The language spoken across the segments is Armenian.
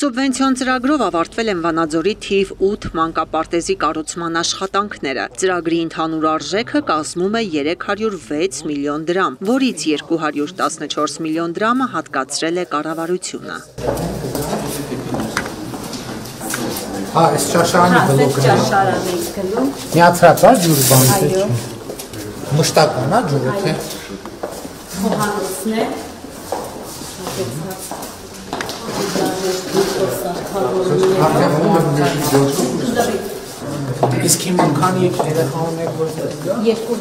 Սուբվենցիոն ծրագրով ավարտվել են Վանաձորի թիվ 8 մանկապարտեզի կառուցման աշխատանքները։ Ծրագրի ընդհանուր արժեքը կազմում է 306 միլիոն դրամ, որից 214 միլիոն դրամը հատկացրել է կառավարությունը։ Այս ճաշարանի բլոկը միացրած է ջուրը բանը մշտական է ջուրը թե խոհանոցն է Իսկ հիմա քանի երեխա ունեք որտեղ գա 200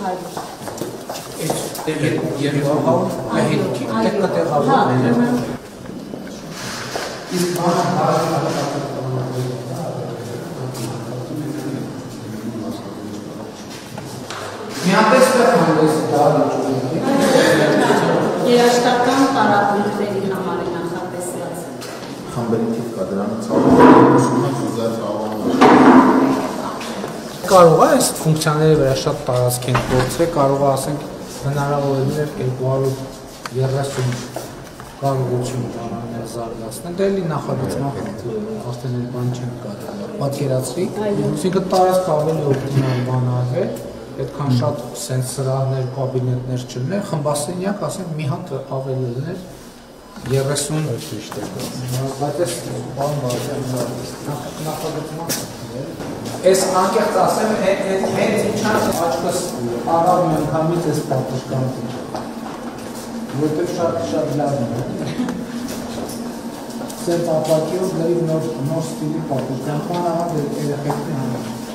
երաշտական տարապունքների համար է նախատեսված։ Խմբերիթիվ կա դրանից կարող է այս ֆունկցիաների վրա շատ տարածք են գործել, կարող է ասենք հնարավորներ 230 կարողություն տարաներ զարգացնել, դե էլի նախագծման արդեն էլ բան չեն կարող պատկերացրի, այսինքն տարածք ավելի օպտիմալ բան արվել, այդքան շատ սենց սրահներ, կաբինետներ չլներ, խմբասենյակ, ասենք մի հատ ավելի լներ 30 բայց այս բան նախագծման Ես անկեղծ ասեմ, հենց ինչանց աչքս առավ միանգամից ես պատշկանություն, որտեղ շատ լավ է։ Սենց ապակիով գրիվ նոր ստիլի պատշկանություն, համար երեխեքն համար։